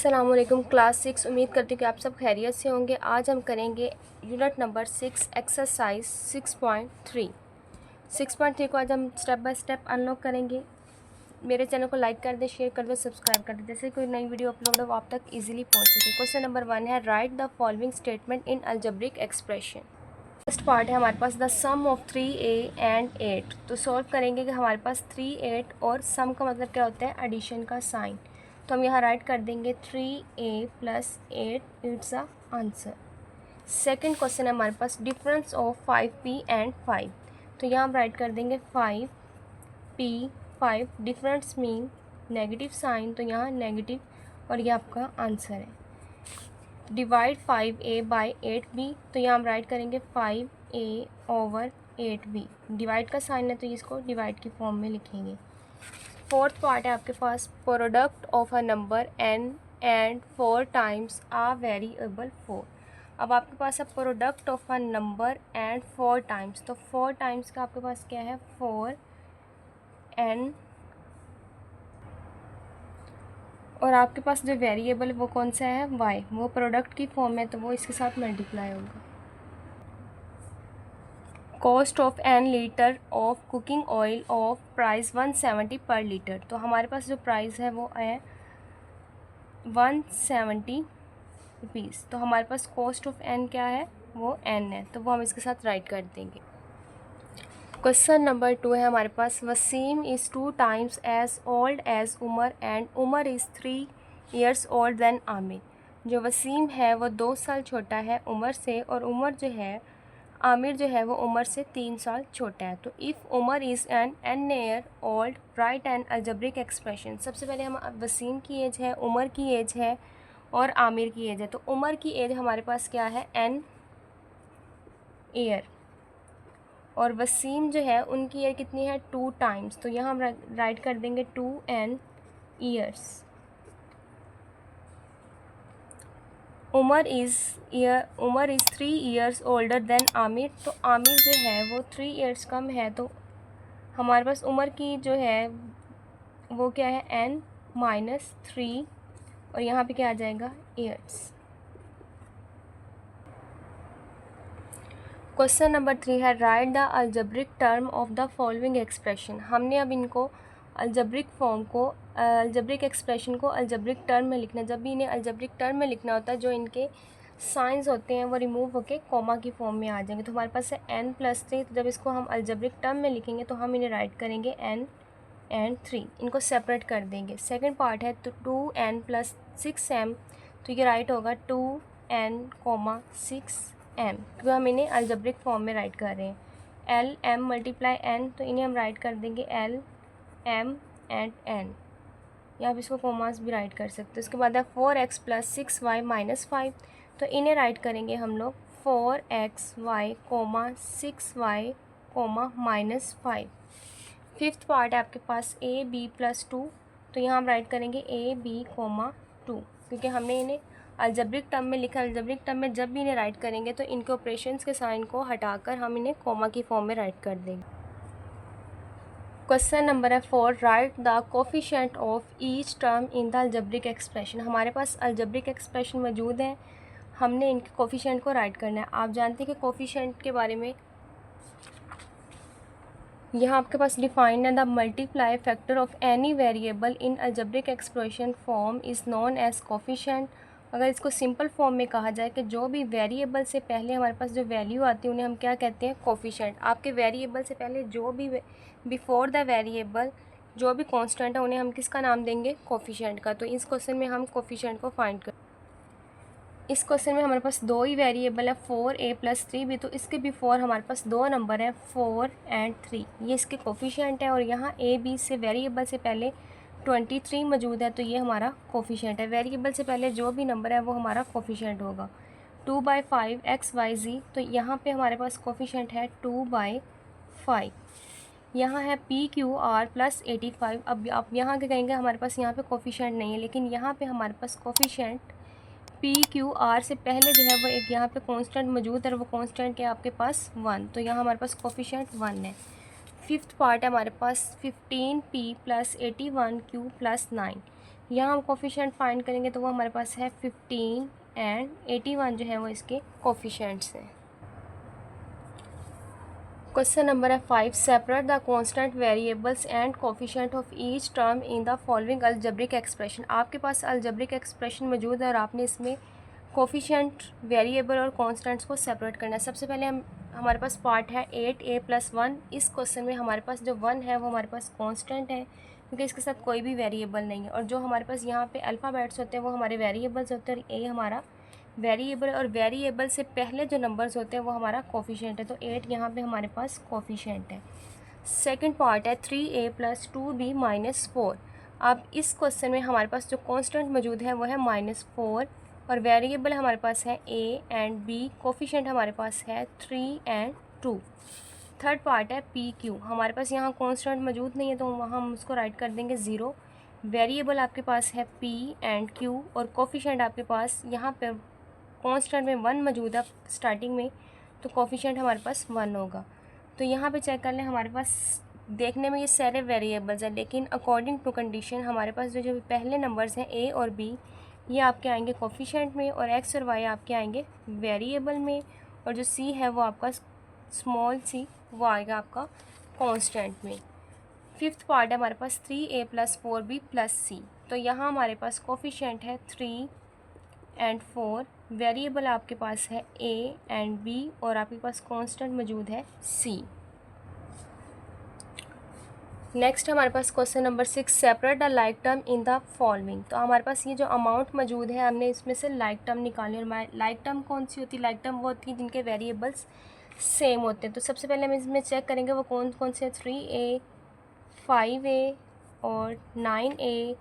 अस्सलामुअलैकुम क्लास 6। उम्मीद करती हूँ कि आप सब खैरियत से होंगे। आज हम करेंगे यूनिट नंबर 6 एक्सरसाइज 6.3। 6.3 को आज हम स्टेप बाय स्टेप अनलॉक करेंगे। मेरे चैनल को लाइक कर दें, शेयर कर दें, सब्सक्राइब कर दें, जैसे कोई नई वीडियो अपलोड हो आप तक इजीली पहुँच सके। क्वेश्चन नंबर 1 है write the following statement in algebraic expression. First part है हमारे पास the sum of 3a and 8। तो सॉल्व करेंगे कि हमारे पास 3, 8 और सम का मतलब क्या होता है, एडिशन का साइन। तो हम यहाँ राइट कर देंगे 3a + 8 it's a answer. Second question है हमारे पास डिफरेंस ऑफ 5p एंड 5। तो यहाँ हम राइट कर देंगे 5p 5 difference mean negative sign, तो यहाँ नेगेटिव और ये आपका आंसर है। Divide 5a by 8b। तो यहाँ हम राइट करेंगे 5a ओवर 8b। डिवाइड का साइन है तो इसको डिवाइड की फॉर्म में लिखेंगे। फोर्थ पार्ट है आपके पास product of a number n and 4 times a variable 4। अब आपके पास है product of a number and 4 times. तो 4 टाइम्स का आपके पास क्या है 4n, और आपके पास जो वेरिएबल वो कौन सा है y, वो प्रोडक्ट की फॉर्म है तो वो इसके साथ मल्टीप्लाई होगा। Cost of n litre of cooking oil of price 170 पर लीटर। तो हमारे पास जो प्राइस है वो है 170 रुपीज़। तो हमारे पास कॉस्ट ऑफ n क्या है, वो n है, तो वो हम इसके साथ राइट कर देंगे। क्वेश्चन नंबर 2 है हमारे पास Wasim is 2 times as old as Umar and Umar is 3 years old than Aamir. जो वसीम है वो 2 साल छोटा है उमर से, और उमर जो है आमिर जो है वो उमर से 3 साल छोटा है। तो if Umar is n year old write an algebraic expression. सबसे पहले हम वसीम की एज है, उमर की एज है और आमिर की एज है। तो उमर की एज हमारे पास क्या है n ईयर, और वसीम जो है उनकी ईयर कितनी है 2 टाइम्स। तो यहाँ हम राइट कर देंगे 2n years. Umar is 3 years older than Aamir. तो आमिर जो है वो 3 ईयर्स कम है, तो हमारे पास उमर की जो है वो क्या है n-3, और यहाँ पे क्या आ जाएगा ईयर्स। क्वेश्चन नंबर 3 है write the algebraic term of the following expression. हमने अब इनको अलजेब्रिक फॉर्म को अलजेब्रिक एक्सप्रेशन को अलजेब्रिक टर्म में लिखना है। जब भी इन्हें अलजेब्रिक टर्म में लिखना होता है जो इनके साइंस होते हैं वो रिमूव होकर कॉमा की फॉर्म में आ जाएंगे। तो हमारे पास है n+3। तो जब इसको हम अलजेब्रिक टर्म में लिखेंगे तो हम इन्हें राइट करेंगे n एंड 3, इनको सेपरेट कर देंगे। सेकेंड पार्ट है तो 2n + 6m। तो ये राइट होगा 2n, 6m, क्योंकि हम इन्हें अलजेब्रिक फॉर्म में राइट कर रहे हैं। l m × n, तो इन्हें हम राइट कर देंगे l m एंड n, या आप इसको कॉमास भी राइट कर सकते हो। उसके बाद है 4x + 6y - 5। तो इन्हें राइट करेंगे हम लोग 4xy, 6y, -5। फिफ्थ पार्ट है आपके पास ab + 2। तो यहाँ हम राइट करेंगे ab, 2, क्योंकि हमने इन्हें अलजेब्रिक टर्म में लिखा। अलजेब्रिक टर्म में जब भी इन्हें राइट करेंगे तो इनके ऑपरेशंस के साइन को हटाकर हम इन्हें कॉमा की फॉर्म में राइट कर देंगे। क्वेश्चन नंबर है 4 right the coefficient of each term in the algebraic expression. हमारे पास अलजेब्रिक एक्सप्रेशन मौजूद है, हमने इनके कोफिशिएंट को राइट करना है। आप जानते हैं कि कोफिशिएंट के बारे में यहाँ आपके पास डिफाइंड है the multiply factor of any variable in algebraic expression form is known as coefficient. अगर इसको सिंपल फॉर्म में कहा जाए कि जो भी वेरिएबल से पहले हमारे पास जो वैल्यू आती है उन्हें हम क्या कहते हैं, कोफिशिएंट। आपके वेरिएबल से पहले जो भी बिफोर द वेरिएबल जो भी कांस्टेंट है उन्हें हम किसका नाम देंगे, कोफिशिएंट का। तो इस क्वेश्चन में हम कोफिशिएंट को फाइंड कर इस क्वेश्चन में हमारे पास 2 ही वेरिएबल है 4a + 3b। तो इसके बिफोर हमारे पास 2 नंबर है 4 एंड 3, ये इसके कोफिशिएंट है। और यहाँ a b से वेरिएबल से पहले 23 मौजूद है, तो ये हमारा कोफिशिएंट है। वेरिएबल से पहले जो भी नंबर है वो हमारा कोफिशिएंट होगा। 2/5 x y z। तो यहाँ पे हमारे पास कोफिशिएंट है 2/5। यहाँ है PQR + 85। अब आप यहाँ के कहेंगे हमारे पास यहाँ पे कोफिशिएंट नहीं है, लेकिन यहाँ पे हमारे पास कोफिशिएंट PQR से पहले जो है वो एक यहाँ पे कांस्टेंट मौजूद है, और वो कांस्टेंट है आपके पास 1। तो यहाँ हमारे पास कोफिशिएंट 1 है। फिफ्थ पार्ट है हमारे पास 15P + 81Q + 9। यहाँ हम कोफिशिएंट फाइंड करेंगे तो वो हमारे पास है 15 एंड 81 जो है वो इसके कोफिशिएंट्स हैं। क्वेश्चन नंबर है 5, separate the constant variables and coefficient of each term in the following algebraic expression. आपके पास अलजेब्रिक एक्सप्रेशन मौजूद है और आपने इसमें कोफिशिएंट वेरिएबल और कांस्टेंट्स को सेपरेट करना है। सबसे पहले हमारे पास पार्ट है 8a+1। इस क्वेश्चन में हमारे पास जो 1 है वो हमारे पास कांस्टेंट है क्योंकि इसके साथ कोई भी वेरिएबल नहीं है, और जो हमारे पास यहाँ पे अल्फ़ाबेट्स होते हैं वो हमारे वेरिएबल्स होते हैं और ए हमारा वेरिएबल, और वेरिएबल से पहले जो नंबर्स होते हैं वो हमारा कोफिशिएंट है। तो 8 यहाँ पे हमारे पास कोफिशिएंट है। सेकंड पार्ट है 3a+2b-4। अब इस क्वेश्चन में हमारे पास जो कांस्टेंट मौजूद है वो है -4 और वेरिएबल हमारे पास है a एंड b, कोफिशिएंट हमारे पास है 3 एंड 2। थर्ड पार्ट है pq। हमारे पास यहाँ कांस्टेंट मौजूद नहीं है तो वहाँ हम उसको राइट कर देंगे 0। वेरिएबल आपके पास है p एंड q और कोफिशिएंट आपके पास यहाँ पे कांस्टेंट में 1 मौजूद है स्टार्टिंग में, तो कोफिशिएंट हमारे पास 1 होगा। तो यहाँ पे चेक कर लें, हमारे पास देखने में ये सारे वेरिएबल्स हैं लेकिन अकॉर्डिंग टू कंडीशन हमारे पास जो पहले नंबर्स हैं a और b ये आपके आएंगे कोफिशिएंट में और x और y आपके आएंगे वेरिएबल में, और जो c है वो आपका स्मॉल c वो आएगा आपका कांस्टेंट में। फिफ्थ पार्ट है हमारे पास 3a+4b+c। तो यहाँ हमारे पास कोफिशिएंट है 3 एंड 4, वेरिएबल आपके पास है a एंड b और आपके पास कांस्टेंट मौजूद है c। नेक्स्ट हमारे पास question number 6, separate the like term in the following. तो हमारे पास ये जो अमाउंट मौजूद है हमने इसमें से लाइक टर्म निकाली, और लाइक टर्म कौन सी होती है? लाइक टर्म वो होती है जिनके वेरिएबल्स सेम होते हैं। तो सबसे पहले हम इसमें चेक करेंगे वो कौन कौन से 3a, 5a और 9a,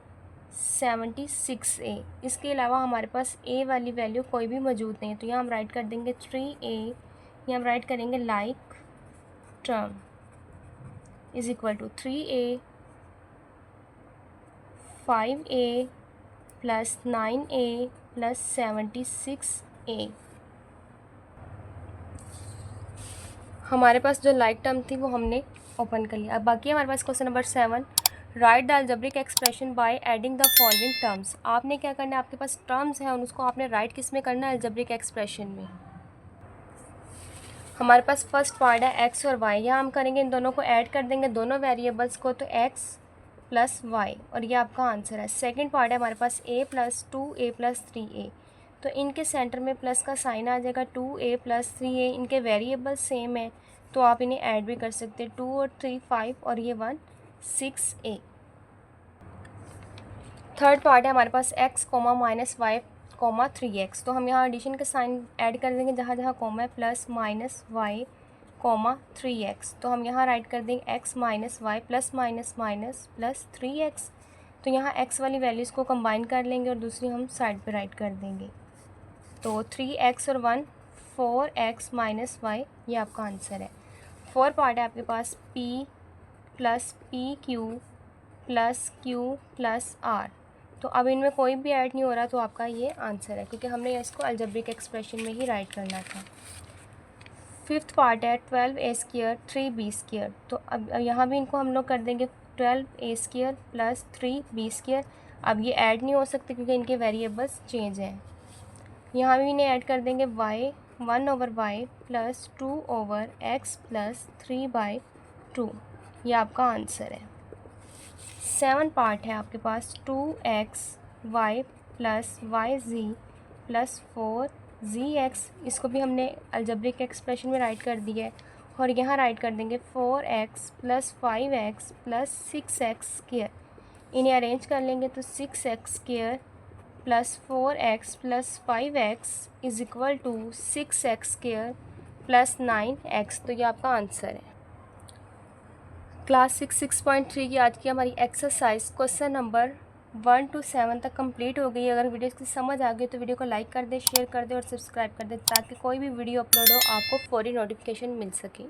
76a। इसके अलावा हमारे पास a वाली वैल्यू कोई भी मौजूद नहीं है, तो यहाँ हम राइट कर देंगे 3a, यहाँ हम राइट करेंगे like term is equal to 3a 5a plus 9a plus 76a। हमारे पास जो लाइक टर्म थी वो हमने ओपन कर लिया। अब बाकी हमारे पास question number 7, write the algebraic expression by adding the following terms. आपने क्या करना है, आपके पास टर्म्स हैं और उसको आपने राइट किस में करना है? अलजेब्रिक एक्सप्रेशन में। हमारे पास फर्स्ट पार्ट है x और y, यहाँ हम करेंगे इन दोनों को ऐड कर देंगे दोनों वेरिएबल्स को, तो x प्लस वाई और ये आपका आंसर है। सेकंड पार्ट है हमारे पास a plus 2a plus 3a, तो इनके सेंटर में प्लस का साइन आ जाएगा। 2a प्लस 3a इनके वेरिएबल्स सेम है तो आप इन्हें ऐड भी कर सकते हैं। 2 और 3 5 और ये 1 6a। थर्ड पार्ट है हमारे पास x, -y, 3x, तो हम यहाँ एडिशन का साइन ऐड कर देंगे जहाँ जहाँ कॉमा है, प्लस -y, 3x, तो हम यहाँ राइट कर देंगे x -y plus minus minus plus 3x। तो यहाँ x वाली वैल्यूज़ को कंबाइन कर लेंगे और दूसरी हम साइड पे राइट कर देंगे। तो 3x और 1 4x -y, ये आपका आंसर है। फोर पार्ट है आपके पास p plus PQ plus Q plus R, तो अब इनमें कोई भी ऐड नहीं हो रहा तो आपका ये आंसर है क्योंकि हमने इसको अलजेब्रिक एक्सप्रेशन में ही राइट करना था। फिफ्थ पार्ट है 12a² 3b², तो अब यहाँ भी इनको हम लोग कर देंगे 12a² प्लस 3b²। अब ये ऐड नहीं हो सकते क्योंकि इनके वेरिएबल्स चेंज हैं। यहाँ भी इन्हें ऐड कर देंगे y 1/y plus 2/x plus 3/2, ये आपका आंसर है। 7 पार्ट है आपके पास 2xy plus yz plus 4zx, इसको भी हमने अलजेब्रिक एक्सप्रेशन में राइट कर दिया है और यहाँ राइट कर देंगे 4x plus 5x plus 6x²। इन्हें अरेंज कर लेंगे तो 6x² plus 4x plus 5x is equal to 6x² plus 9x, तो ये आपका आंसर है। क्लास 6.3 की आज की हमारी एक्सरसाइज क्वेश्चन नंबर 1 to 7 तक कंप्लीट हो गई। अगर वीडियो की समझ आ गई तो वीडियो को लाइक कर दे, शेयर कर दे और सब्सक्राइब कर दे ताकि कोई भी वीडियो अपलोड हो आपको फौरी नोटिफिकेशन मिल सके।